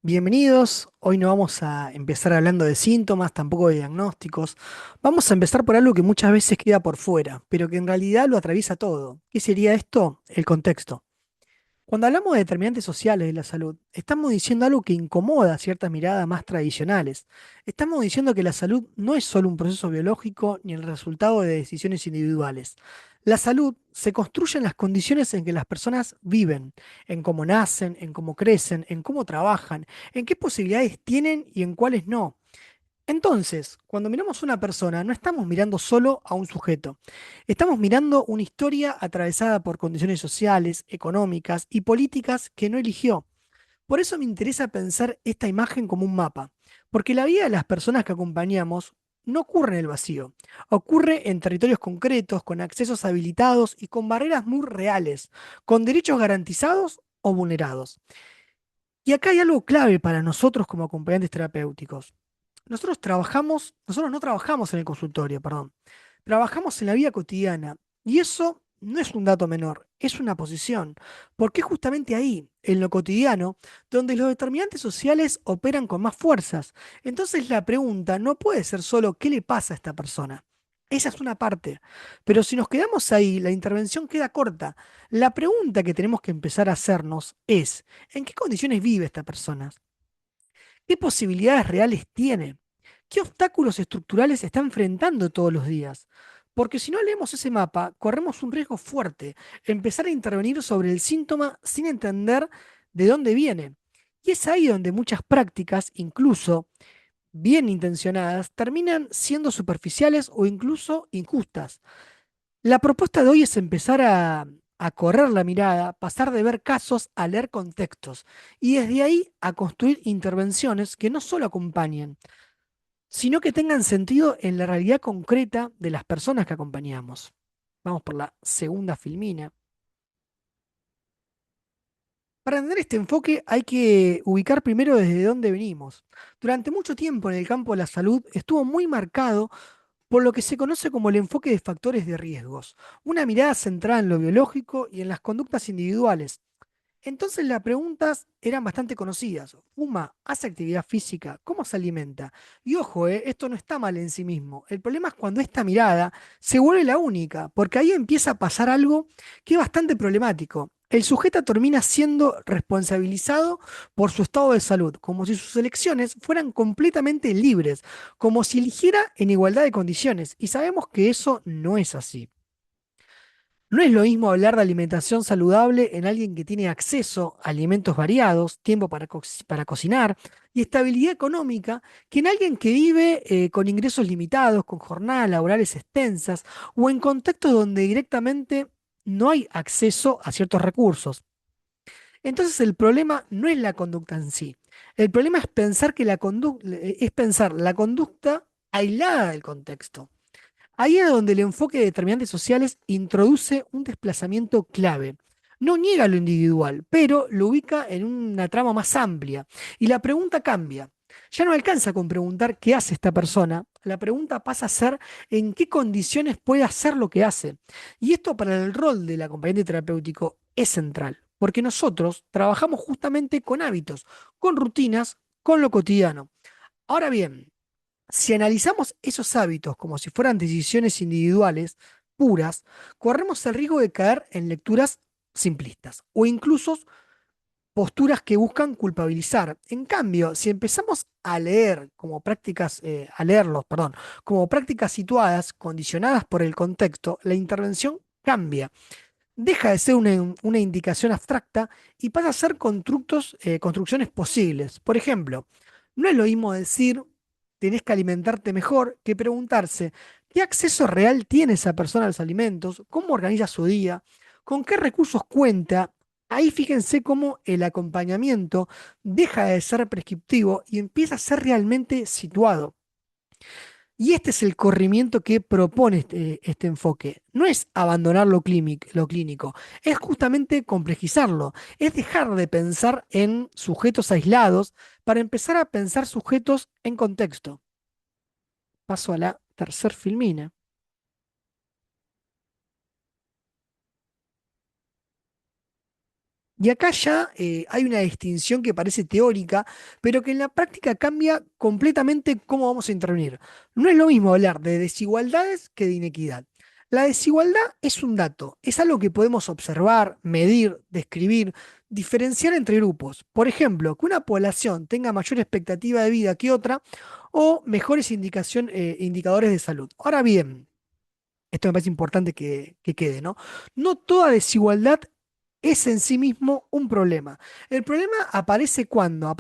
Bienvenidos, hoy no vamos a empezar hablando de síntomas, tampoco de diagnósticos. Vamos a empezar por algo que muchas veces queda por fuera, pero que en realidad lo atraviesa todo. ¿Qué sería esto? El contexto. Cuando hablamos de determinantes sociales de la salud, estamos diciendo algo que incomoda ciertas miradas más tradicionales. Estamos diciendo que la salud no es solo un proceso biológico ni el resultado de decisiones individuales. La salud se construye en las condiciones en que las personas viven, en cómo nacen, en cómo crecen, en cómo trabajan, en qué posibilidades tienen y en cuáles no. Entonces, cuando miramos a una persona, no estamos mirando solo a un sujeto. Estamos mirando una historia atravesada por condiciones sociales, económicas y políticas que no eligió. Por eso me interesa pensar esta imagen como un mapa, porque la vida de las personas que acompañamos no ocurre en el vacío, ocurre en territorios concretos, con accesos habilitados y con barreras muy reales, con derechos garantizados o vulnerados. Y acá hay algo clave para nosotros como acompañantes terapéuticos. Nosotros no trabajamos en el consultorio, perdón. Trabajamos en la vida cotidiana. Y eso no es un dato menor, es una posición. Porque es justamente ahí, en lo cotidiano, donde los determinantes sociales operan con más fuerzas. Entonces la pregunta no puede ser solo ¿qué le pasa a esta persona? Esa es una parte. Pero si nos quedamos ahí, la intervención queda corta. La pregunta que tenemos que empezar a hacernos es, ¿en qué condiciones vive esta persona? ¿Qué posibilidades reales tiene? ¿Qué obstáculos estructurales está enfrentando todos los días? Porque si no leemos ese mapa, corremos un riesgo fuerte, empezar a intervenir sobre el síntoma sin entender de dónde viene. Y es ahí donde muchas prácticas, incluso bien intencionadas, terminan siendo superficiales o incluso injustas. La propuesta de hoy es empezar a correr la mirada, pasar de ver casos a leer contextos y desde ahí a construir intervenciones que no solo acompañen, sino que tengan sentido en la realidad concreta de las personas que acompañamos. Vamos por la segunda filmina. Para entender este enfoque hay que ubicar primero desde dónde venimos. Durante mucho tiempo en el campo de la salud estuvo muy marcado por lo que se conoce como el enfoque de factores de riesgos, una mirada centrada en lo biológico y en las conductas individuales. Entonces las preguntas eran bastante conocidas. ¿Fuma? ¿Hace actividad física? ¿Cómo se alimenta? Y ojo, esto no está mal en sí mismo. El problema es cuando esta mirada se vuelve la única, porque ahí empieza a pasar algo que es bastante problemático. El sujeto termina siendo responsabilizado por su estado de salud, como si sus elecciones fueran completamente libres, como si eligiera en igualdad de condiciones. Y sabemos que eso no es así. No es lo mismo hablar de alimentación saludable en alguien que tiene acceso a alimentos variados, tiempo para cocinar y estabilidad económica, que en alguien que vive con ingresos limitados, con jornadas laborales extensas o en contextos donde directamente no hay acceso a ciertos recursos. Entonces el problema no es la conducta en sí. El problema es pensar es pensar la conducta aislada del contexto. Ahí es donde el enfoque de determinantes sociales introduce un desplazamiento clave. No niega lo individual, pero lo ubica en una trama más amplia. Y la pregunta cambia. Ya no alcanza con preguntar qué hace esta persona. La pregunta pasa a ser en qué condiciones puede hacer lo que hace. Y esto para el rol del acompañante terapéutico es central, porque nosotros trabajamos justamente con hábitos, con rutinas, con lo cotidiano. Ahora bien, si analizamos esos hábitos como si fueran decisiones individuales puras, corremos el riesgo de caer en lecturas simplistas o incluso posturas que buscan culpabilizar. En cambio, si empezamos a leer como prácticas, a leerlos, perdón, como prácticas situadas, condicionadas por el contexto, la intervención cambia. Deja de ser una indicación abstracta y pasa a ser construcciones posibles. Por ejemplo, no es lo mismo decir tenés que alimentarte mejor que preguntarse qué acceso real tiene esa persona a los alimentos, cómo organiza su día, con qué recursos cuenta. Ahí fíjense cómo el acompañamiento deja de ser prescriptivo y empieza a ser realmente situado. Y este es el corrimiento que propone este enfoque. No es abandonar lo clínico, es justamente complejizarlo, es dejar de pensar en sujetos aislados para empezar a pensar sujetos en contexto. Paso a la tercer filmina. Y acá ya hay una distinción que parece teórica, pero que en la práctica cambia completamente cómo vamos a intervenir. No es lo mismo hablar de desigualdades que de inequidad. La desigualdad es un dato, es algo que podemos observar, medir, describir, diferenciar entre grupos. Por ejemplo, que una población tenga mayor expectativa de vida que otra o mejores indicadores de salud. Ahora bien, esto me parece importante que quede, ¿no? No toda desigualdad es en sí mismo un problema. El problema aparece cuando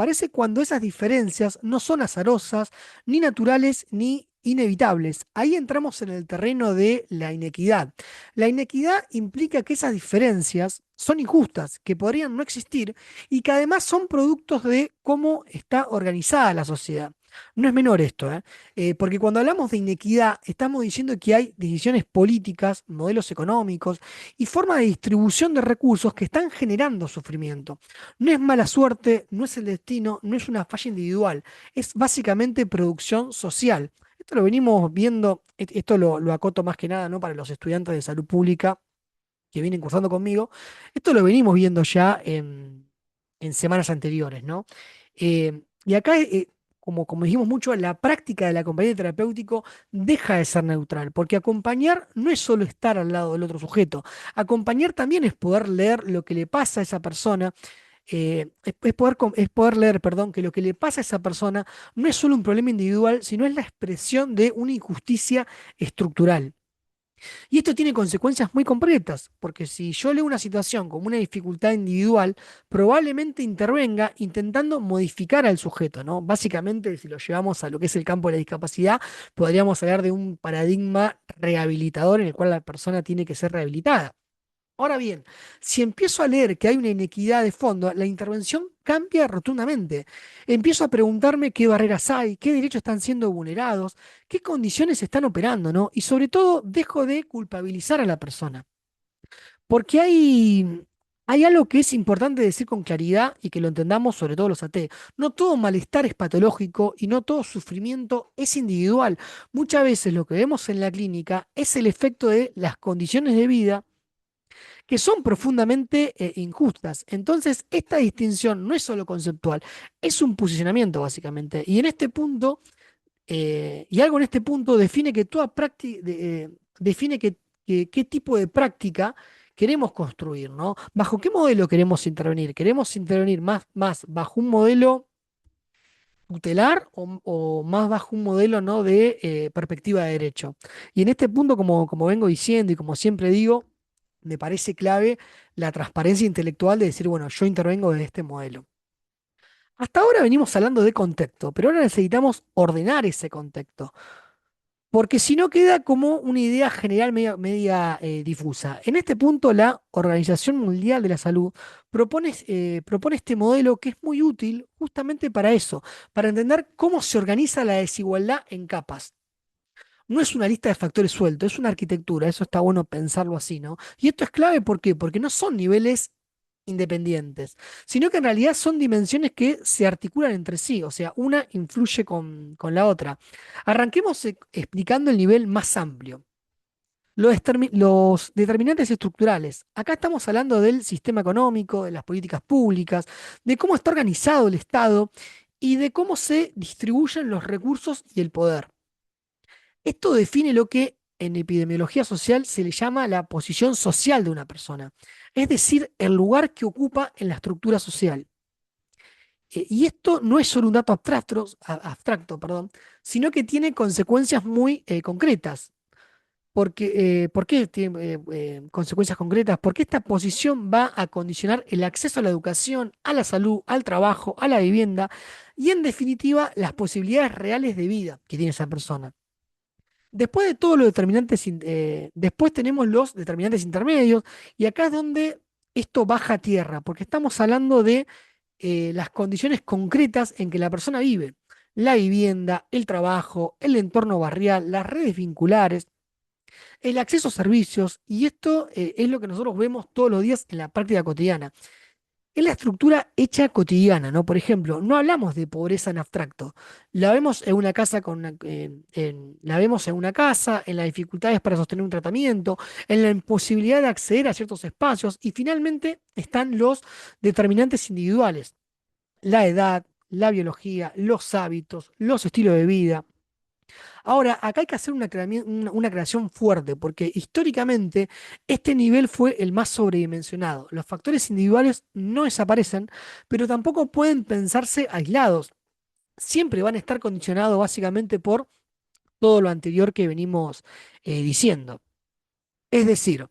esas diferencias no son azarosas, ni naturales, ni inevitables. Ahí entramos en el terreno de la inequidad. La inequidad implica que esas diferencias son injustas, que podrían no existir y que además son productos de cómo está organizada la sociedad. No es menor esto, ¿eh? Porque cuando hablamos de inequidad, estamos diciendo que hay decisiones políticas, modelos económicos y formas de distribución de recursos que están generando sufrimiento. No es mala suerte, no es el destino, no es una falla individual, es básicamente producción social. Esto lo venimos viendo, esto lo acoto más que nada, ¿no? Para los estudiantes de salud pública que vienen cursando conmigo, esto lo venimos viendo ya en semanas anteriores, ¿no? Y acá, como dijimos mucho, la práctica del acompañamiento terapéutico deja de ser neutral, porque acompañar no es solo estar al lado del otro sujeto, acompañar también es poder leer lo que le pasa a esa persona. Es poder leer, perdón, que lo que le pasa a esa persona no es solo un problema individual, sino es la expresión de una injusticia estructural. Y esto tiene consecuencias muy concretas, porque si yo leo una situación como una dificultad individual, probablemente intervenga intentando modificar al sujeto, ¿no? Básicamente, si lo llevamos a lo que es el campo de la discapacidad, podríamos hablar de un paradigma rehabilitador en el cual la persona tiene que ser rehabilitada. Ahora bien, si empiezo a leer que hay una inequidad de fondo, la intervención cambia rotundamente. Empiezo a preguntarme qué barreras hay, qué derechos están siendo vulnerados, qué condiciones están operando, ¿no? Y sobre todo, dejo de culpabilizar a la persona. Porque hay algo que es importante decir con claridad y que lo entendamos, sobre todo los AT. No todo malestar es patológico y no todo sufrimiento es individual. Muchas veces lo que vemos en la clínica es el efecto de las condiciones de vida que son profundamente injustas. Entonces, esta distinción no es solo conceptual, es un posicionamiento básicamente. Y en este punto, y algo en este punto define que toda práctica, define qué tipo de práctica queremos construir, ¿no? ¿Bajo qué modelo queremos intervenir? ¿Queremos intervenir más bajo un modelo tutelar o más bajo un modelo, ¿no? de perspectiva de derecho? Y en este punto, como vengo diciendo y como siempre digo, me parece clave la transparencia intelectual de decir, bueno, yo intervengo de este modelo. Hasta ahora venimos hablando de contexto, pero ahora necesitamos ordenar ese contexto, porque si no queda como una idea general media difusa. En este punto, la Organización Mundial de la Salud propone este modelo que es muy útil justamente para eso, para entender cómo se organiza la desigualdad en capas. No es una lista de factores sueltos, es una arquitectura, eso está bueno pensarlo así, ¿no? Y esto es clave, ¿por qué? Porque no son niveles independientes, sino que en realidad son dimensiones que se articulan entre sí, o sea, una influye con la otra. Arranquemos explicando el nivel más amplio. Los determinantes estructurales. Acá estamos hablando del sistema económico, de las políticas públicas, de cómo está organizado el Estado y de cómo se distribuyen los recursos y el poder. Esto define lo que en epidemiología social se le llama la posición social de una persona, es decir, el lugar que ocupa en la estructura social. Y esto no es solo un dato abstracto, perdón, sino que tiene consecuencias muy concretas. ¿Por qué tiene consecuencias concretas? Porque esta posición va a condicionar el acceso a la educación, a la salud, al trabajo, a la vivienda y, en definitiva, las posibilidades reales de vida que tiene esa persona. Después de todos los determinantes, después tenemos los determinantes intermedios, y acá es donde esto baja a tierra, porque estamos hablando de las condiciones concretas en que la persona vive. La vivienda, el trabajo, el entorno barrial, las redes vinculares, el acceso a servicios, y esto es lo que nosotros vemos todos los días en la práctica cotidiana. es la estructura hecha cotidiana, ¿no? Por ejemplo, no hablamos de pobreza en abstracto. La vemos en una casa la vemos en una casa, en las dificultades para sostener un tratamiento, en la imposibilidad de acceder a ciertos espacios y finalmente están los determinantes individuales, la edad, la biología, los hábitos, los estilos de vida. Ahora, acá hay que hacer una creación fuerte, porque históricamente este nivel fue el más sobredimensionado. Los factores individuales no desaparecen, pero tampoco pueden pensarse aislados. Siempre van a estar condicionados básicamente por todo lo anterior que venimos diciendo. Es decir,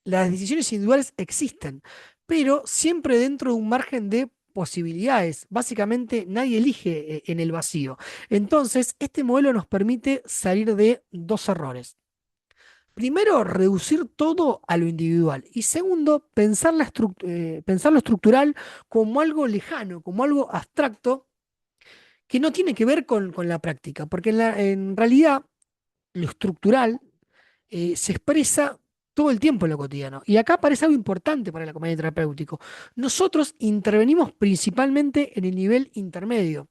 las decisiones individuales existen, pero siempre dentro de un margen de posibilidades. Básicamente nadie elige en el vacío. Entonces, este modelo nos permite salir de dos errores. Primero, reducir todo a lo individual. Y segundo, pensar lo estructural como algo lejano, como algo abstracto que no tiene que ver con la práctica. Porque en realidad lo estructural se expresa todo el tiempo en lo cotidiano. Y acá aparece algo importante para el acompañamiento terapéutico. Nosotros intervenimos principalmente en el nivel intermedio,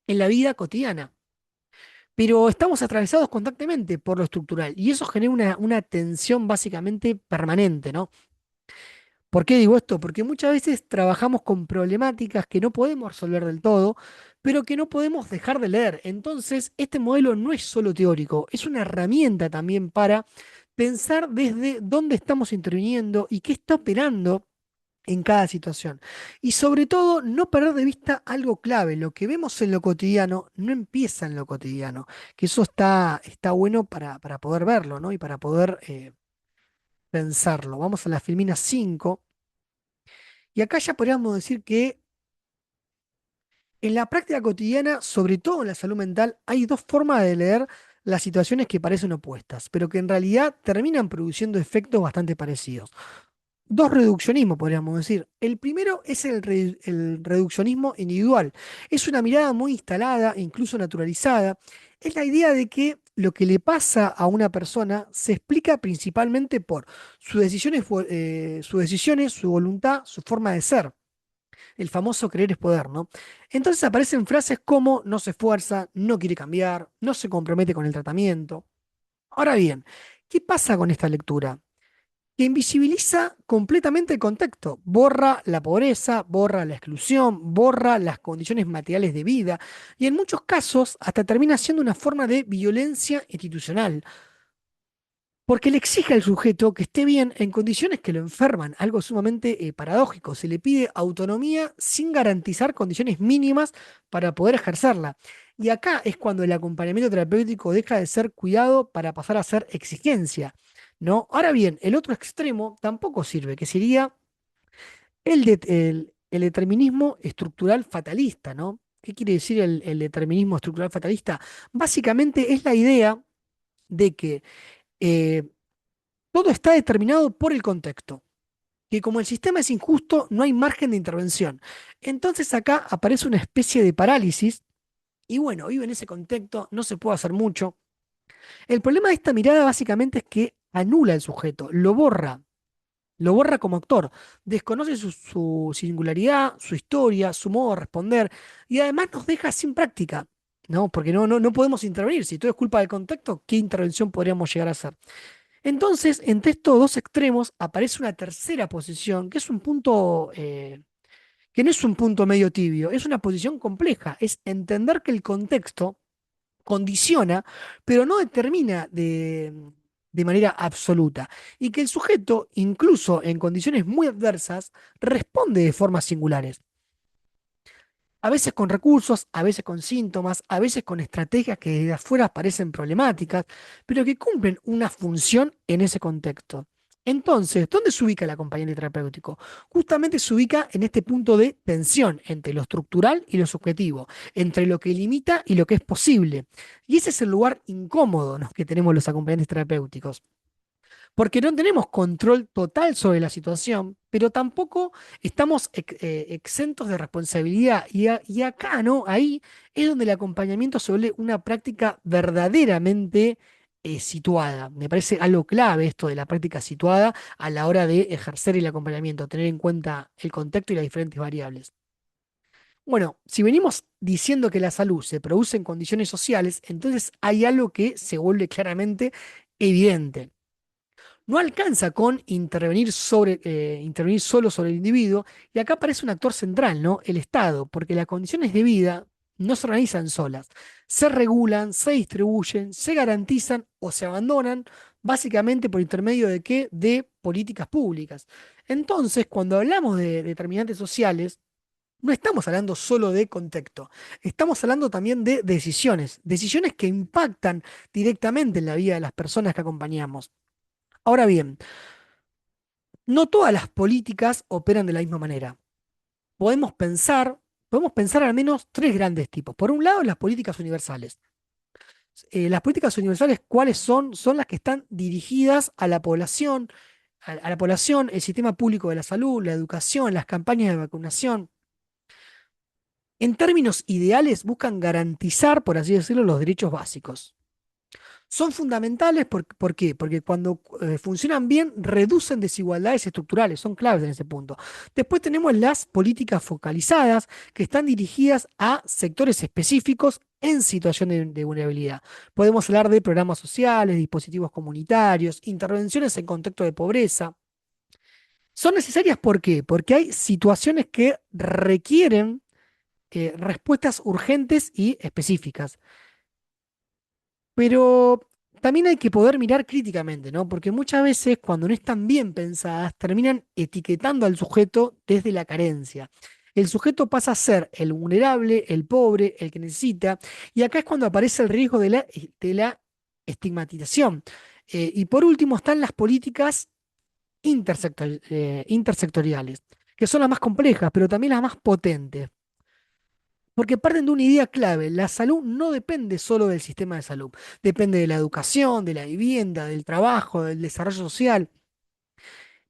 en la vida cotidiana, pero estamos atravesados constantemente por lo estructural y eso genera una tensión básicamente permanente, ¿no? ¿Por qué digo esto? Porque muchas veces trabajamos con problemáticas que no podemos resolver del todo, pero que no podemos dejar de leer. Entonces, este modelo no es solo teórico, es una herramienta también para pensar desde dónde estamos interviniendo y qué está operando en cada situación. Y sobre todo, no perder de vista algo clave. Lo que vemos en lo cotidiano no empieza en lo cotidiano, que eso está bueno para poder verlo, ¿no? Y para poder pensarlo. Vamos a la filmina 5. Y acá ya podríamos decir que en la práctica cotidiana, sobre todo en la salud mental, hay dos formas de leer las situaciones que parecen opuestas, pero que en realidad terminan produciendo efectos bastante parecidos. Dos reduccionismos, podríamos decir. El primero es el reduccionismo individual. Es una mirada muy instalada, e incluso naturalizada. Es la idea de que lo que le pasa a una persona se explica principalmente por sus decisiones, su voluntad, su forma de ser. El famoso creer es poder, ¿no? Entonces aparecen frases como no se esfuerza, no quiere cambiar, no se compromete con el tratamiento. Ahora bien, ¿qué pasa con esta lectura? Que invisibiliza completamente el contexto, borra la pobreza, borra la exclusión, borra las condiciones materiales de vida y en muchos casos hasta termina siendo una forma de violencia institucional, porque le exige al sujeto que esté bien en condiciones que lo enferman, algo sumamente paradójico. Se le pide autonomía sin garantizar condiciones mínimas para poder ejercerla. Y acá es cuando el acompañamiento terapéutico deja de ser cuidado para pasar a ser exigencia, ¿no? Ahora bien, el otro extremo tampoco sirve, que sería el determinismo estructural fatalista, ¿no? ¿Qué quiere decir el determinismo estructural fatalista? Básicamente es la idea de que eh, todo está determinado por el contexto, que como el sistema es injusto, no hay margen de intervención. Entonces acá aparece una especie de parálisis y bueno, vive en ese contexto, no se puede hacer mucho. El problema de esta mirada básicamente es que anula al sujeto, lo borra como actor, desconoce su singularidad, su historia, su modo de responder y además nos deja sin práctica. ¿No? Porque no podemos intervenir. Si todo es culpa del contexto, ¿qué intervención podríamos llegar a hacer? Entonces, entre estos dos extremos aparece una tercera posición, que es un punto, que no es un punto medio tibio, es una posición compleja, es entender que el contexto condiciona, pero no determina de manera absoluta, y que el sujeto, incluso en condiciones muy adversas, responde de formas singulares. A veces con recursos, a veces con síntomas, a veces con estrategias que desde afuera parecen problemáticas, pero que cumplen una función en ese contexto. Entonces, ¿dónde se ubica el acompañante terapéutico? Justamente se ubica en este punto de tensión entre lo estructural y lo subjetivo, entre lo que limita y lo que es posible. Y ese es el lugar incómodo, ¿no?, que tenemos los acompañantes terapéuticos porque no tenemos control total sobre la situación, pero tampoco estamos exentos de responsabilidad. Y acá, ¿no? Ahí es donde el acompañamiento se vuelve una práctica verdaderamente situada. Me parece algo clave esto de la práctica situada a la hora de ejercer el acompañamiento, tener en cuenta el contexto y las diferentes variables. Bueno, si venimos diciendo que la salud se produce en condiciones sociales, entonces hay algo que se vuelve claramente evidente. No alcanza con intervenir solo sobre el individuo, y acá aparece un actor central, ¿no? El Estado, porque las condiciones de vida no se organizan solas, se regulan, se distribuyen, se garantizan o se abandonan, básicamente por intermedio de qué? De políticas públicas. Entonces, cuando hablamos de determinantes sociales, no estamos hablando solo de contexto, estamos hablando también de decisiones, decisiones que impactan directamente en la vida de las personas que acompañamos. Ahora bien, no todas las políticas operan de la misma manera. Podemos pensar, podemos pensar al menos tres grandes tipos. Por un lado, las políticas universales. Las políticas universales, ¿cuáles son? Son las que están dirigidas a la población, a la población, el sistema público de la salud, la educación, las campañas de vacunación. En términos ideales, buscan garantizar, por así decirlo, los derechos básicos. Son fundamentales, ¿por qué? Porque cuando funcionan bien, reducen desigualdades estructurales, son claves en ese punto. Después tenemos las políticas focalizadas, que están dirigidas a sectores específicos en situación de vulnerabilidad. Podemos hablar de programas sociales, dispositivos comunitarios, intervenciones en contexto de pobreza. Son necesarias, ¿por qué? Porque hay situaciones que requieren respuestas urgentes y específicas. Pero también hay que poder mirar críticamente, ¿no? Porque muchas veces cuando no están bien pensadas, terminan etiquetando al sujeto desde la carencia. El sujeto pasa a ser el vulnerable, el pobre, el que necesita, y acá es cuando aparece el riesgo de la estigmatización. Y por último están las políticas intersectoriales, que son las más complejas, pero también las más potentes. Porque parten de una idea clave, la salud no depende solo del sistema de salud, depende de la educación, de la vivienda, del trabajo, del desarrollo social.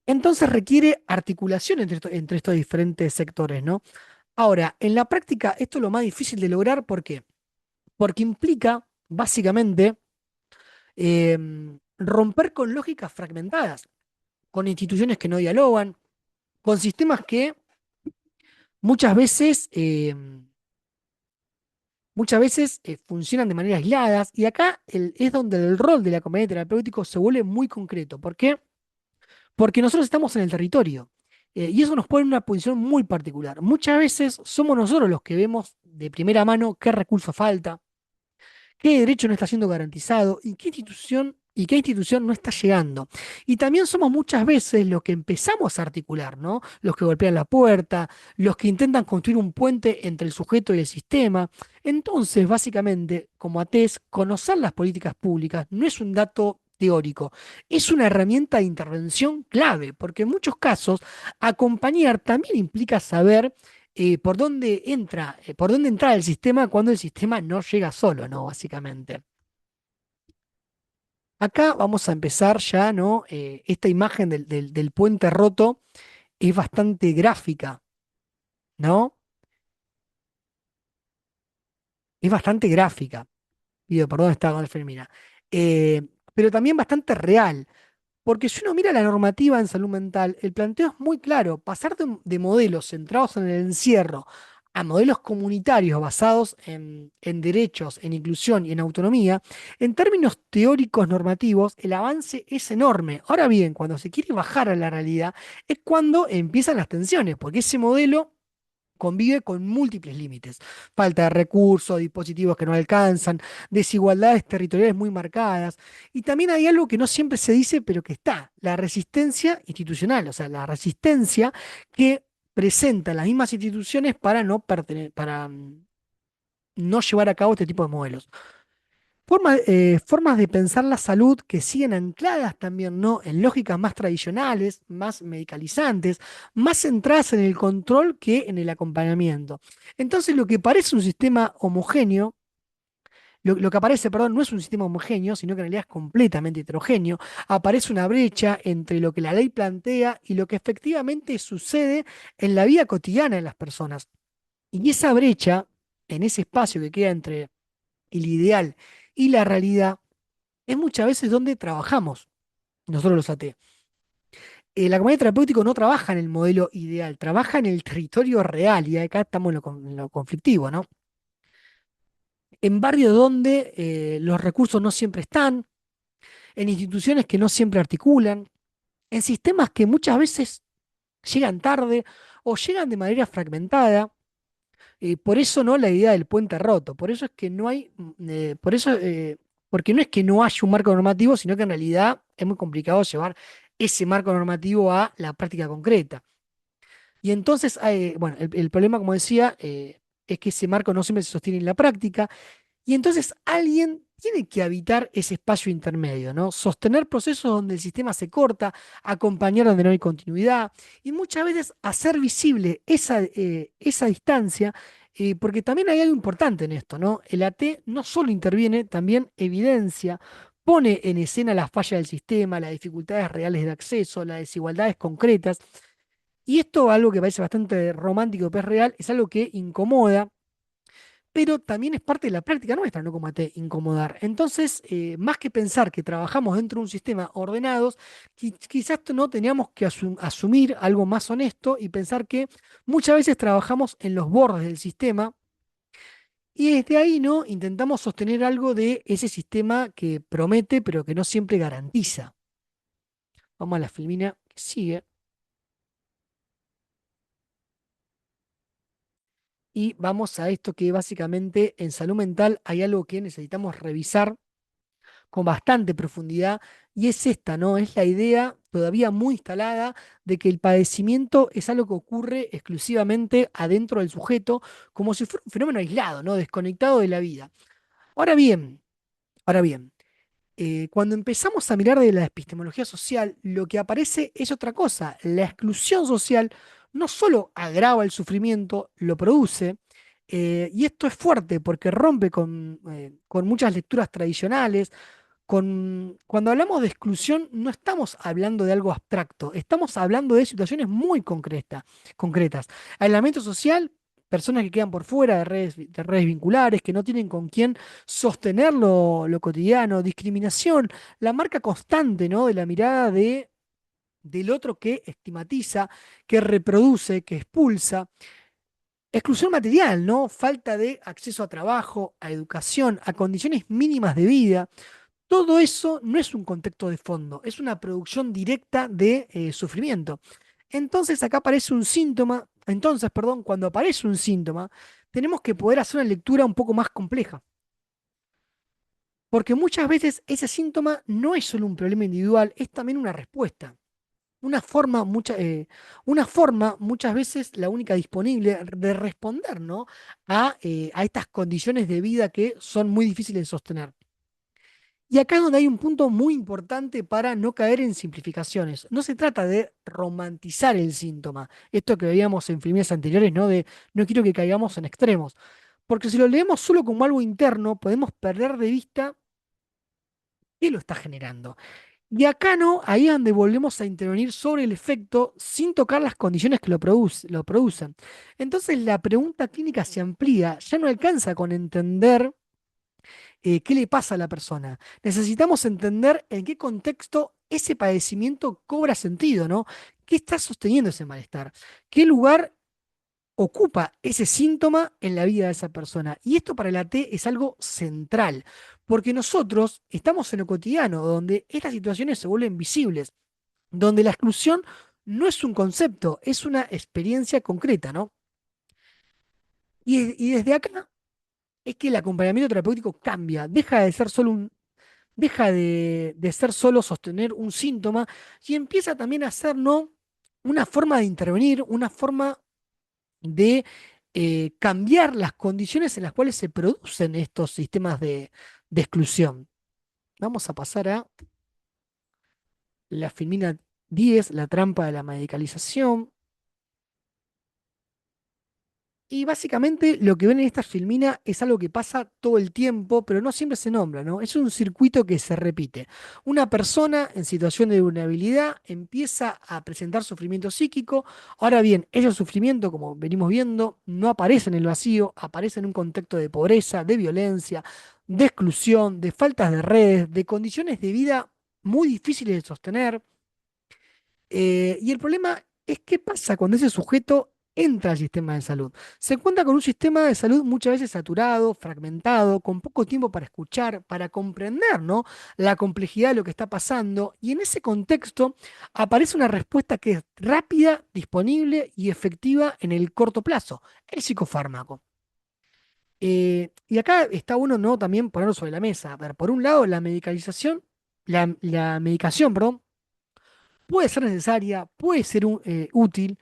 Entonces requiere articulación entre estos diferentes sectores, ¿no? Ahora, en la práctica esto es lo más difícil de lograr, ¿por qué? Porque implica, básicamente, romper con lógicas fragmentadas, con instituciones que no dialogan, con sistemas que muchas veces funcionan de manera aisladas, y acá es donde el rol del acompañante terapéutico se vuelve muy concreto. ¿Por qué? Porque nosotros estamos en el territorio, y eso nos pone en una posición muy particular. Muchas veces somos nosotros los que vemos de primera mano qué recurso falta, qué derecho no está siendo garantizado y qué institución no está llegando. Y también somos muchas veces los que empezamos a articular, ¿no? Los que golpean la puerta, los que intentan construir un puente entre el sujeto y el sistema. Entonces, básicamente, como ATES, conocer las políticas públicas no es un dato teórico, es una herramienta de intervención clave, porque en muchos casos acompañar también implica saber por dónde entra el sistema cuando el sistema no llega solo, ¿no? Básicamente. Acá vamos a empezar ya, ¿no? Esta imagen del puente roto es bastante gráfica, ¿no? Es bastante gráfica. Pido perdón, estaba con la enfermera. Eh, pero también bastante real. Porque si uno mira la normativa en salud mental, el planteo es muy claro. Pasar de modelos centrados en el encierro a modelos comunitarios basados en derechos, en inclusión y en autonomía, en términos teóricos normativos, el avance es enorme. Ahora bien, cuando se quiere bajar a la realidad, es cuando empiezan las tensiones, porque ese modelo convive con múltiples límites: falta de recursos, dispositivos que no alcanzan, desigualdades territoriales muy marcadas. Y también hay algo que no siempre se dice, pero que está: la resistencia institucional, o sea, la resistencia que presentan las mismas instituciones para no llevar a cabo este tipo de modelos. Formas de pensar la salud que siguen ancladas también, ¿no? En lógicas más tradicionales, más medicalizantes, más centradas en el control que en el acompañamiento. Entonces, lo que parece un sistema homogéneo, lo que aparece, perdón, no es un sistema homogéneo, sino que en realidad es completamente heterogéneo. Aparece una brecha entre lo que la ley plantea y lo que efectivamente sucede en la vida cotidiana de las personas. Y esa brecha, en ese espacio que queda entre el ideal y la realidad, es muchas veces donde trabajamos nosotros los AT. El acompañante terapéutico no trabaja en el modelo ideal, trabaja en el territorio real, y acá estamos en lo conflictivo, ¿no? En barrios donde los recursos no siempre están, en instituciones que no siempre articulan, en sistemas que muchas veces llegan tarde o llegan de manera fragmentada. Por eso no la idea del puente roto, por eso es que no hay, por eso, porque no es que no haya un marco normativo, sino que en realidad es muy complicado llevar ese marco normativo a la práctica concreta. Y entonces, bueno, el problema, como decía, es que ese marco no siempre se sostiene en la práctica, y entonces alguien tiene que habitar ese espacio intermedio, ¿no? Sostener procesos donde el sistema se corta, acompañar donde no hay continuidad y muchas veces hacer visible esa distancia, porque también hay algo importante en esto, ¿no? El AT no solo interviene, también evidencia, pone en escena las fallas del sistema, las dificultades reales de acceso, las desigualdades concretas. Y esto, algo que parece bastante romántico, pero es real, es algo que incomoda, pero también es parte de la práctica nuestra, no como te incomodar. Entonces, más que pensar que trabajamos dentro de un sistema ordenados, quizás no teníamos que asumir algo más honesto y pensar que muchas veces trabajamos en los bordes del sistema y desde ahí, ¿no? Intentamos sostener algo de ese sistema que promete, pero que no siempre garantiza. Vamos a la filmina que sigue y vamos a esto que básicamente en salud mental hay algo que necesitamos revisar con bastante profundidad, y es esta, ¿no? Es la idea todavía muy instalada de que el padecimiento es algo que ocurre exclusivamente adentro del sujeto, como si fuera un fenómeno aislado, ¿no? Desconectado de la vida. Ahora bien, ahora bien, cuando empezamos a mirar de la epistemología social, lo que aparece es otra cosa. La exclusión social no solo agrava el sufrimiento, lo produce, y esto es fuerte porque rompe con muchas lecturas tradicionales, cuando hablamos de exclusión, no estamos hablando de algo abstracto, estamos hablando de situaciones muy concretas. Aislamiento social, personas que quedan por fuera de redes vinculares, que no tienen con quién sostener lo cotidiano, discriminación, la marca constante, ¿no? De la mirada del otro que estigmatiza, que reproduce, que expulsa. Exclusión material, ¿no? Falta de acceso a trabajo, a educación, a condiciones mínimas de vida. Todo eso no es un contexto de fondo, es una producción directa de sufrimiento. Entonces acá aparece un síntoma, entonces, perdón, cuando aparece un síntoma, tenemos que poder hacer una lectura un poco más compleja, porque muchas veces ese síntoma no es solo un problema individual, es también una respuesta. Una forma, muchas veces la única disponible de responder, ¿no? A estas condiciones de vida que son muy difíciles de sostener. Y acá es donde hay un punto muy importante para no caer en simplificaciones. No se trata de romantizar el síntoma, esto que veíamos en filmes anteriores, ¿no? De no quiero que caigamos en extremos. Porque si lo leemos solo como algo interno, podemos perder de vista qué lo está generando. Y acá no, ahí es donde volvemos a intervenir sobre el efecto sin tocar las condiciones que lo producen. Entonces la pregunta clínica se amplía, ya no alcanza con entender qué le pasa a la persona. Necesitamos entender en qué contexto ese padecimiento cobra sentido, ¿no? ¿Qué está sosteniendo ese malestar? ¿Qué lugar ocupa ese síntoma en la vida de esa persona? Y esto para la T es algo central, porque nosotros estamos en lo cotidiano, donde estas situaciones se vuelven visibles, donde la exclusión no es un concepto, es una experiencia concreta, ¿no? Y desde acá es que el acompañamiento terapéutico cambia, deja de ser solo sostener un síntoma y empieza también a ser, ¿no? Una forma de intervenir, una forma de cambiar las condiciones en las cuales se producen estos sistemas de exclusión. Vamos a pasar a la filmina 10, la trampa de la medicalización. Y básicamente lo que ven en esta filmina es algo que pasa todo el tiempo, pero no siempre se nombra, ¿no? Es un circuito que se repite. Una persona en situación de vulnerabilidad empieza a presentar sufrimiento psíquico. Ahora bien, ese sufrimiento, como venimos viendo, no aparece en el vacío, aparece en un contexto de pobreza, de violencia, de exclusión, de faltas de redes, de condiciones de vida muy difíciles de sostener. Y el problema es qué pasa cuando ese sujeto entra al sistema de salud. Se encuentra con un sistema de salud muchas veces saturado, fragmentado, con poco tiempo para escuchar, para comprender, ¿no?, la complejidad de lo que está pasando. Y en ese contexto aparece una respuesta que es rápida, disponible y efectiva en el corto plazo, el psicofármaco. Y acá está uno, ¿no?, también ponerlo sobre la mesa. A ver, por un lado, la medicación, perdón, puede ser necesaria, puede ser útil,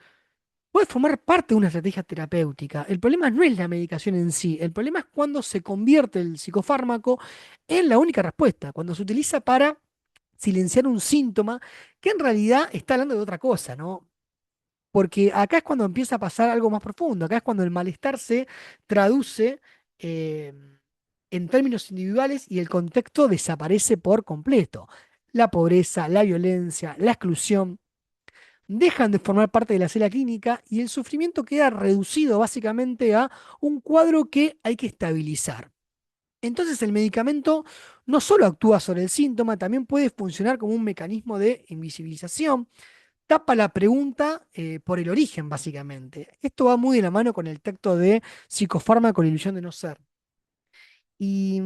puede formar parte de una estrategia terapéutica. El problema no es la medicación en sí, el problema es cuando se convierte el psicofármaco en la única respuesta, cuando se utiliza para silenciar un síntoma que en realidad está hablando de otra cosa, ¿no? Porque acá es cuando empieza a pasar algo más profundo, acá es cuando el malestar se traduce eh, en términos individuales y el contexto desaparece por completo. La pobreza, la violencia, la exclusión dejan de formar parte de la cela clínica y el sufrimiento queda reducido básicamente a un cuadro que hay que estabilizar. Entonces el medicamento no solo actúa sobre el síntoma, también puede funcionar como un mecanismo de invisibilización, tapa la pregunta por el origen, básicamente. Esto va muy de la mano con el texto de Psicofármaco, la ilusión de no ser. Y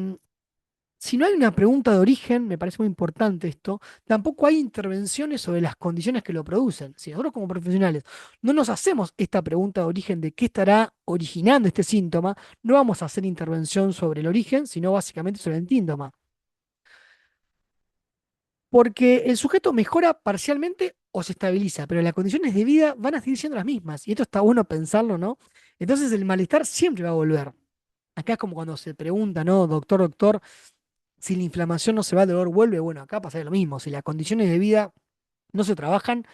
si no hay una pregunta de origen, me parece muy importante esto, tampoco hay intervenciones sobre las condiciones que lo producen. Si nosotros como profesionales no nos hacemos esta pregunta de origen de qué estará originando este síntoma, no vamos a hacer intervención sobre el origen, sino básicamente sobre el síntoma. Porque el sujeto mejora parcialmente o se estabiliza, pero las condiciones de vida van a seguir siendo las mismas. Y esto está bueno pensarlo, ¿no? Entonces el malestar siempre va a volver. Acá es como cuando se pregunta, ¿no? Doctor, doctor, si la inflamación no se va, el dolor vuelve. Bueno, acá pasa lo mismo. Si las condiciones de vida no se trabajan,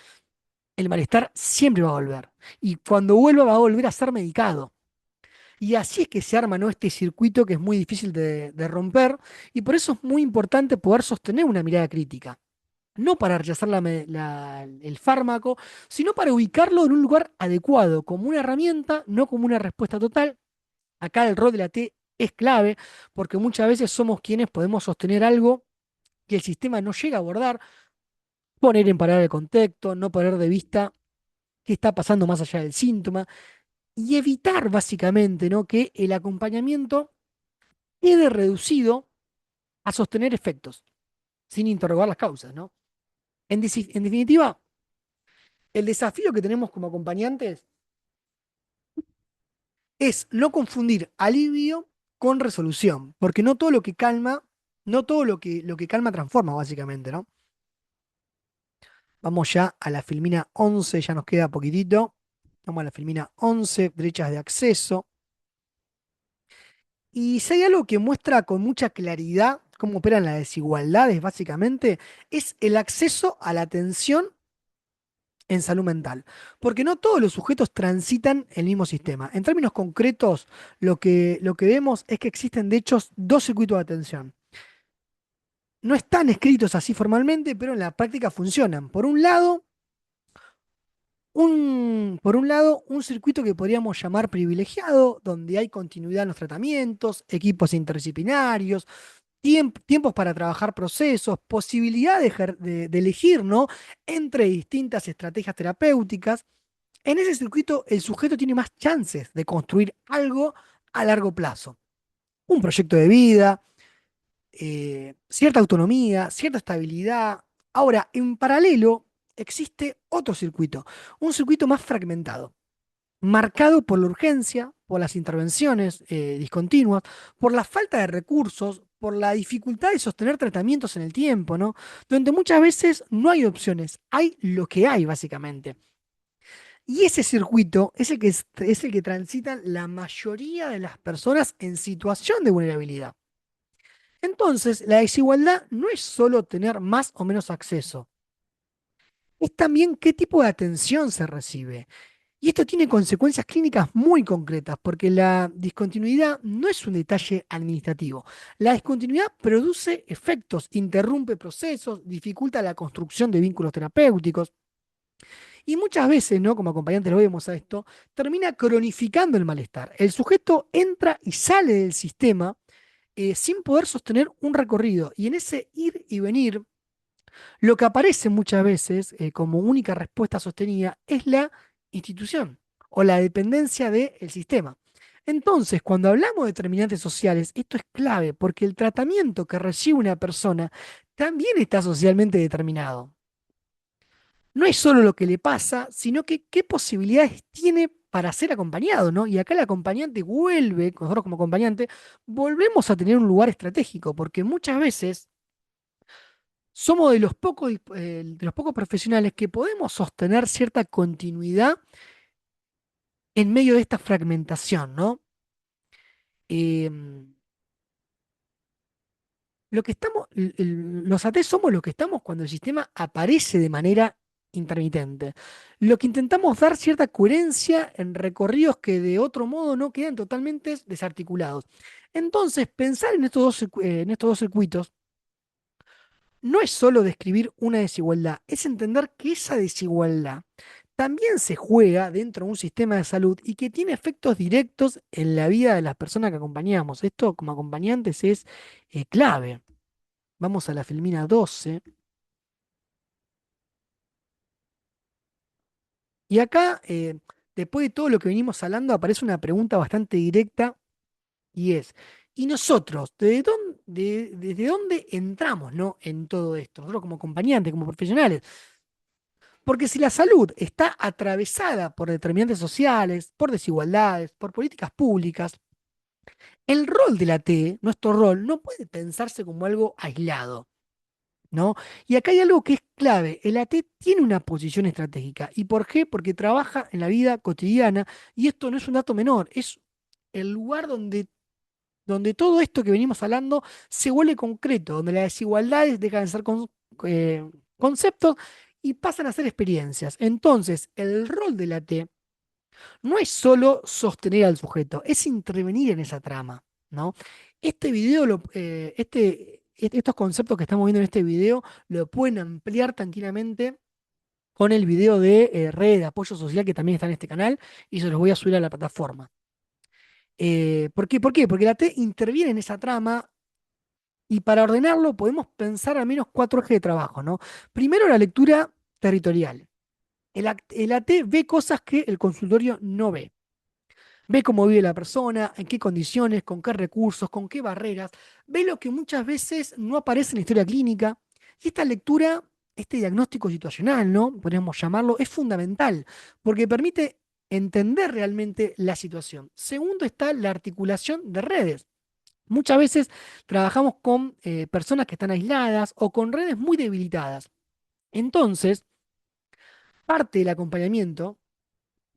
el malestar siempre va a volver. Y cuando vuelva, va a volver a ser medicado. Y así es que se arma, ¿no?, este circuito que es muy difícil de romper. Y por eso es muy importante poder sostener una mirada crítica. No para rechazar el fármaco, sino para ubicarlo en un lugar adecuado, como una herramienta, no como una respuesta total. Acá el rol de la T es clave, porque muchas veces somos quienes podemos sostener algo que el sistema no llega a abordar, poner en parar el contexto, no perder de vista qué está pasando más allá del síntoma y evitar básicamente, ¿no?, que el acompañamiento quede reducido a sostener efectos, sin interrogar las causas, ¿no? En definitiva, el desafío que tenemos como acompañantes es no confundir alivio con resolución, porque no todo lo que calma, no todo lo que calma transforma, básicamente, ¿no? Vamos ya a la filmina 11, ya nos queda poquitito. Vamos a la filmina 11, brechas de acceso. Y si hay algo que muestra con mucha claridad cómo operan las desigualdades, básicamente, es el acceso a la atención en salud mental. Porque no todos los sujetos transitan el mismo sistema. En términos concretos, lo que vemos es que existen, de hecho, dos circuitos de atención. No están escritos así formalmente, pero en la práctica funcionan. Por un lado, un circuito que podríamos llamar privilegiado, donde hay continuidad en los tratamientos, equipos interdisciplinarios, tiempos para trabajar procesos, posibilidad de elegir, ¿no?, entre distintas estrategias terapéuticas. En ese circuito, el sujeto tiene más chances de construir algo a largo plazo. Un proyecto de vida, cierta autonomía, cierta estabilidad. Ahora, en paralelo, existe otro circuito, un circuito más fragmentado, marcado por la urgencia, por las intervenciones discontinuas, por la falta de recursos, por la dificultad de sostener tratamientos en el tiempo, ¿no? Donde muchas veces no hay opciones, hay lo que hay, básicamente. Y ese circuito es el que transitan la mayoría de las personas en situación de vulnerabilidad. Entonces, la desigualdad no es solo tener más o menos acceso, es también qué tipo de atención se recibe. Y esto tiene consecuencias clínicas muy concretas, porque la discontinuidad no es un detalle administrativo. La discontinuidad produce efectos, interrumpe procesos, dificulta la construcción de vínculos terapéuticos. Y muchas veces, ¿no?, como acompañantes lo vemos a esto, termina cronificando el malestar. El sujeto entra y sale del sistema sin poder sostener un recorrido. Y en ese ir y venir, lo que aparece muchas veces como única respuesta sostenida es la institución o la dependencia del sistema. Entonces, cuando hablamos de determinantes sociales, esto es clave porque el tratamiento que recibe una persona también está socialmente determinado. No es solo lo que le pasa, sino que qué posibilidades tiene para ser acompañado, ¿no? Y acá el acompañante vuelve, nosotros como acompañante, volvemos a tener un lugar estratégico, porque muchas veces somos de los pocos profesionales que podemos sostener cierta continuidad en medio de esta fragmentación, ¿no? Em, lo que estamos, los AT somos lo que estamos cuando el sistema aparece de manera intermitente. Lo que intentamos dar cierta coherencia en recorridos que de otro modo no quedan totalmente desarticulados. Entonces, pensar en en estos dos circuitos no es solo describir una desigualdad, es entender que esa desigualdad también se juega dentro de un sistema de salud y que tiene efectos directos en la vida de las personas que acompañamos. Esto como acompañantes es clave. Vamos a la filmina 12. Y acá, después de todo lo que venimos hablando, aparece una pregunta bastante directa y es, ¿y nosotros, desde dónde entramos, ¿no? En todo esto? Nosotros como acompañantes, como profesionales. Porque si la salud está atravesada por determinantes sociales, por desigualdades, por políticas públicas, el rol de la T, nuestro rol, no puede pensarse como algo aislado, ¿no? Y acá hay algo que es clave. El AT tiene una posición estratégica. ¿Y por qué? Porque trabaja en la vida cotidiana y esto no es un dato menor, es el lugar donde todo esto que venimos hablando se vuelve concreto, donde las desigualdades dejan de ser conceptos y pasan a ser experiencias. Entonces, el rol de la T no es solo sostener al sujeto, es intervenir en esa trama, ¿no? Este video, estos conceptos que estamos viendo en este video, lo pueden ampliar tranquilamente con el video de red de apoyo social que también está en este canal y se los voy a subir a la plataforma. ¿Por qué? ¿Por qué? Porque la T interviene en esa trama y para ordenarlo podemos pensar al menos cuatro ejes de trabajo, ¿no? Primero, la lectura territorial. El AT ve cosas que el consultorio no ve. Ve cómo vive la persona, en qué condiciones, con qué recursos, con qué barreras. Ve lo que muchas veces no aparece en la historia clínica. Y esta lectura, este diagnóstico situacional, ¿no? Podríamos llamarlo, es fundamental porque permite entender realmente la situación. Segundo está la articulación de redes. Muchas veces trabajamos con personas que están aisladas o con redes muy debilitadas. Entonces, parte del acompañamiento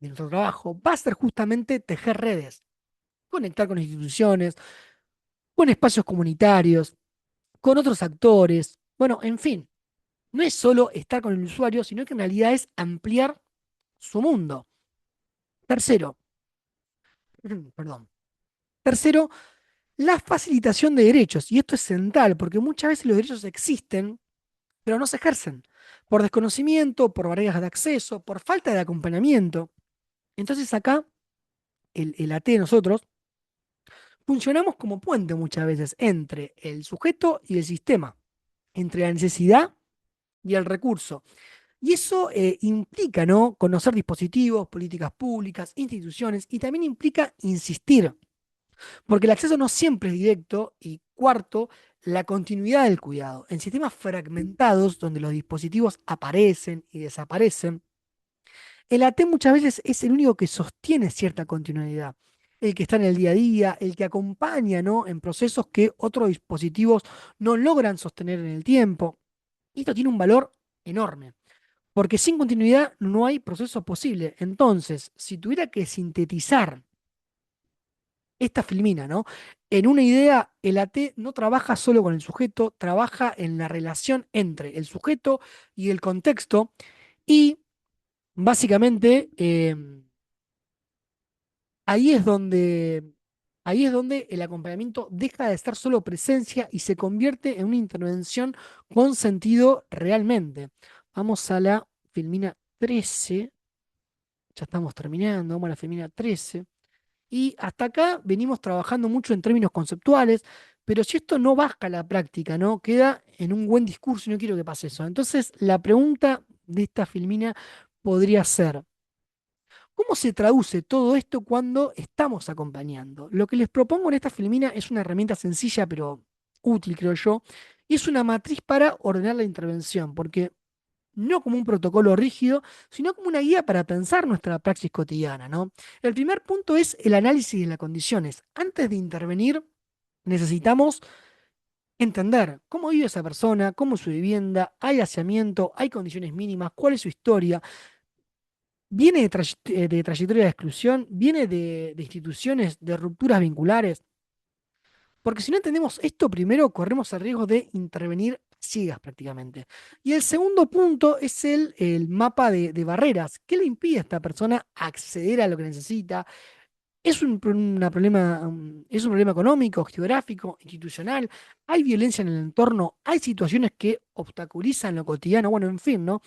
de nuestro trabajo va a ser justamente tejer redes, conectar con instituciones, con espacios comunitarios, con otros actores. Bueno, en fin, no es solo estar con el usuario, sino que en realidad es ampliar su mundo. Tercero, perdón. Tercero, la facilitación de derechos. Y esto es central, porque muchas veces los derechos existen, pero no se ejercen. Por desconocimiento, por barreras de acceso, por falta de acompañamiento. Entonces acá, el AT, nosotros, funcionamos como puente muchas veces entre el sujeto y el sistema, entre la necesidad y el recurso. Y eso implica, ¿no? Conocer dispositivos, políticas públicas, instituciones, y también implica insistir, porque el acceso no siempre es directo. Y cuarto, la continuidad del cuidado. En sistemas fragmentados, donde los dispositivos aparecen y desaparecen, el AT muchas veces es el único que sostiene cierta continuidad. El que está en el día a día, el que acompaña, ¿no? En procesos que otros dispositivos no logran sostener en el tiempo. Y esto tiene un valor enorme. Porque sin continuidad no hay proceso posible. Entonces, si tuviera que sintetizar esta filmina, ¿no? En una idea, el AT no trabaja solo con el sujeto, trabaja en la relación entre el sujeto y el contexto. Y básicamente ahí es donde, ahí es donde el acompañamiento deja de estar solo presencia y se convierte en una intervención con sentido realmente. Vamos a la filmina 13. Ya estamos terminando, vamos a la femina 13. Y hasta acá venimos trabajando mucho en términos conceptuales, Pero si esto no baja a la práctica, ¿no? Queda en un buen discurso y no quiero que pase eso. Entonces, la pregunta de esta filmina podría ser, ¿cómo se traduce todo esto cuando estamos acompañando? Lo que les propongo en esta filmina es una herramienta sencilla pero útil, creo yo, y es una matriz para ordenar la intervención, porque no como un protocolo rígido, sino como una guía para pensar nuestra praxis cotidiana, ¿no? El primer punto es el análisis de las condiciones. Antes de intervenir, necesitamos entender cómo vive esa persona, cómo es su vivienda, hay haciamiento, hay condiciones mínimas, cuál es su historia, viene de trayectoria de exclusión, viene de instituciones, de rupturas vinculares, porque si no entendemos esto primero, corremos el riesgo de intervenir ciegas prácticamente. Y el segundo punto es el mapa de barreras. ¿Qué le impide a esta persona acceder a lo que necesita? Es un problema económico, geográfico, institucional. Hay violencia en el entorno, hay situaciones que obstaculizan lo cotidiano. Bueno, en fin, ¿no?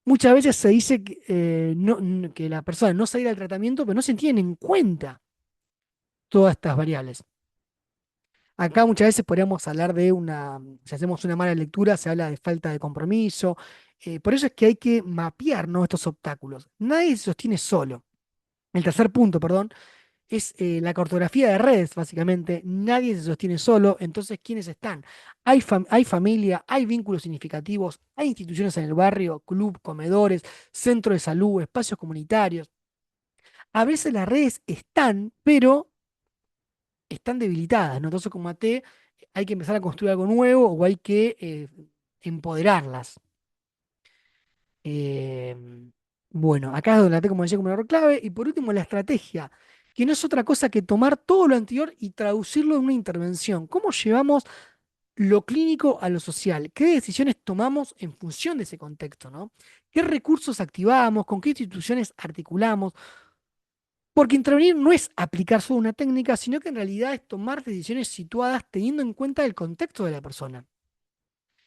Muchas veces se dice que, que la persona no se irá al tratamiento, pero no se tienen en cuenta todas estas variables. Acá muchas veces podríamos hablar de si hacemos una mala lectura, se habla de falta de compromiso. Por eso es que hay que mapear, ¿no?, estos obstáculos. Nadie se sostiene solo. El tercer punto, perdón, es la cartografía de redes, básicamente. Nadie se sostiene solo. Entonces, ¿quiénes están? Hay familia, hay vínculos significativos, hay instituciones en el barrio, club, comedores, centro de salud, espacios comunitarios. A veces las redes están, pero están debilitadas, ¿no? Entonces, como AT, hay que empezar a construir algo nuevo o hay que empoderarlas. Eh, bueno, acá es donde la T, como decía, como error clave. Y por último, la estrategia, que no es otra cosa que tomar todo lo anterior y traducirlo en una intervención. ¿Cómo llevamos lo clínico a lo social? ¿Qué decisiones tomamos en función de ese contexto, ¿no? ¿Qué recursos activamos? ¿Con qué instituciones articulamos? Porque intervenir no es aplicar solo una técnica, sino que en realidad es tomar decisiones situadas teniendo en cuenta el contexto de la persona.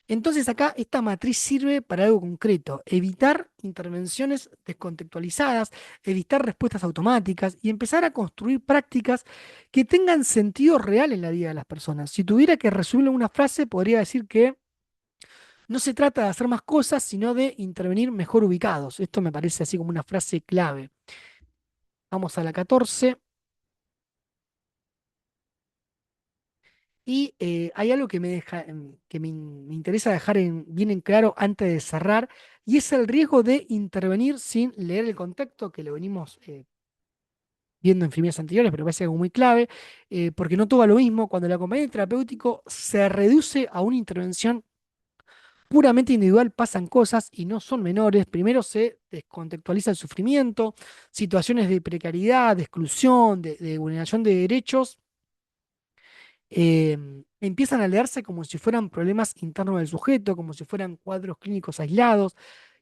Entonces acá esta matriz sirve para algo concreto, evitar intervenciones descontextualizadas, evitar respuestas automáticas y empezar a construir prácticas que tengan sentido real en la vida de las personas. Si tuviera que resumirlo en una frase, podría decir que no se trata de hacer más cosas, sino de intervenir mejor ubicados. Esto me parece así como una frase clave. Vamos a la 14. Y hay algo que me interesa dejar bien en claro antes de cerrar, y es el riesgo de intervenir sin leer el contexto, que lo venimos viendo en filmes anteriores, pero parece algo muy clave, porque no todo va lo mismo. Cuando el acompañamiento terapéutico se reduce a una intervención puramente individual, pasan cosas y no son menores. Primero se descontextualiza el sufrimiento, situaciones de precariedad, de exclusión, de vulneración de derechos empiezan a leerse como si fueran problemas internos del sujeto, como si fueran cuadros clínicos aislados.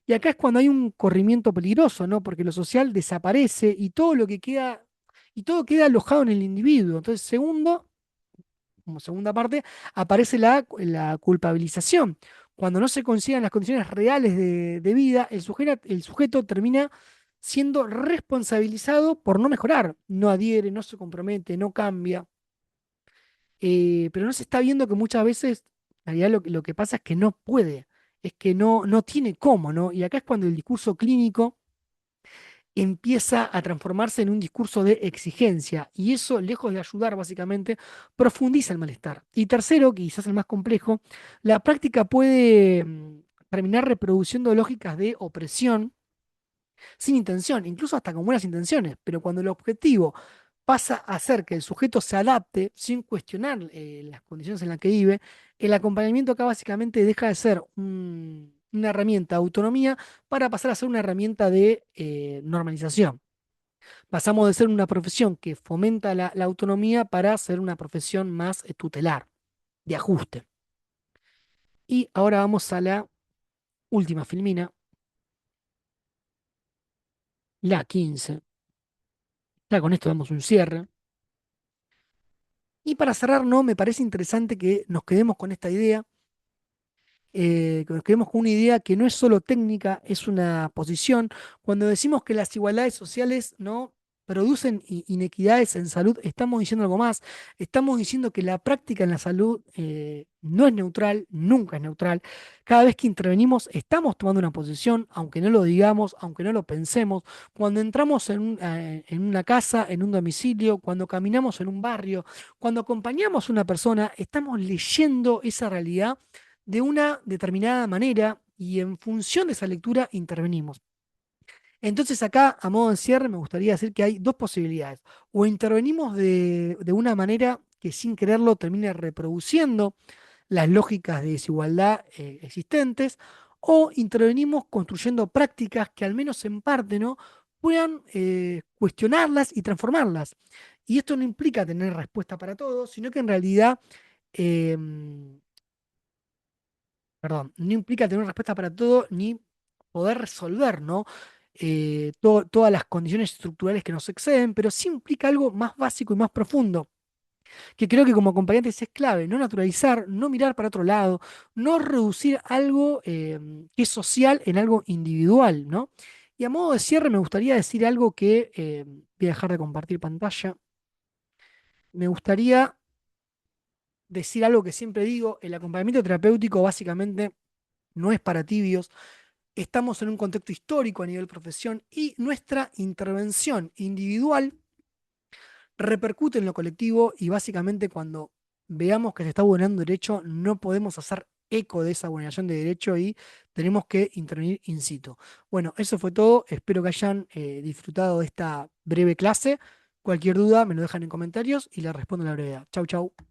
Y acá es cuando hay un corrimiento peligroso, ¿no? Porque lo social desaparece y todo lo que queda, y todo queda alojado en el individuo. Entonces, como segunda parte, aparece la culpabilización. Cuando no se consideran las condiciones reales de vida, el sujeto termina siendo responsabilizado por no mejorar. No adhiere, no se compromete, no cambia. Pero no se está viendo que muchas veces, en realidad lo que pasa es que no puede, es que no tiene cómo, ¿no? Y acá es cuando el discurso clínico empieza a transformarse en un discurso de exigencia, y eso, lejos de ayudar, básicamente, profundiza el malestar. Y tercero, quizás el más complejo, la práctica puede terminar reproduciendo lógicas de opresión sin intención, incluso hasta con buenas intenciones, pero cuando el objetivo pasa a hacer que el sujeto se adapte sin cuestionar las condiciones en las que vive, el acompañamiento acá básicamente deja de ser una herramienta de autonomía para pasar a ser una herramienta de normalización. Pasamos de ser una profesión que fomenta la autonomía para ser una profesión más tutelar, de ajuste. Y ahora vamos a la última filmina, la 15. Ya con esto damos un cierre. Y para cerrar, no, me parece interesante que nos quedemos con esta idea, que nos quedemos con una idea que no es solo técnica, es una posición. Cuando decimos que las igualdades sociales, ¿no?, producen inequidades en salud, estamos diciendo algo más. Estamos diciendo que la práctica en la salud no es neutral, nunca es neutral. Cada vez que intervenimos estamos tomando una posición, aunque no lo digamos, aunque no lo pensemos. Cuando entramos en una casa, en un domicilio, cuando caminamos en un barrio, cuando acompañamos a una persona, estamos leyendo esa realidad de una determinada manera y en función de esa lectura intervenimos. Entonces acá, a modo de cierre, me gustaría decir que hay dos posibilidades. O intervenimos de una manera que sin quererlo termine reproduciendo las lógicas de desigualdad existentes, o intervenimos construyendo prácticas que al menos en parte, ¿no? puedan cuestionarlas y transformarlas. Y esto no implica tener respuesta para todo, sino que en realidad em, perdón, no implica tener una respuesta para todo ni poder resolver, ¿no? Todas las condiciones estructurales que nos exceden, pero sí implica algo más básico y más profundo, que creo que como acompañantes es clave, no naturalizar, no mirar para otro lado, no reducir algo que es social en algo individual, ¿no? Y a modo de cierre me gustaría decir algo que voy a dejar de compartir pantalla. Me gustaría decir algo que siempre digo, el acompañamiento terapéutico básicamente no es para tibios. Estamos en un contexto histórico a nivel profesión y nuestra intervención individual repercute en lo colectivo y básicamente cuando veamos que se está vulnerando derecho no podemos hacer eco de esa vulneración de derecho y tenemos que intervenir in situ. Bueno, eso fue todo. Espero que hayan disfrutado de esta breve clase. Cualquier duda me lo dejan en comentarios y les respondo a la brevedad. Chau, chau.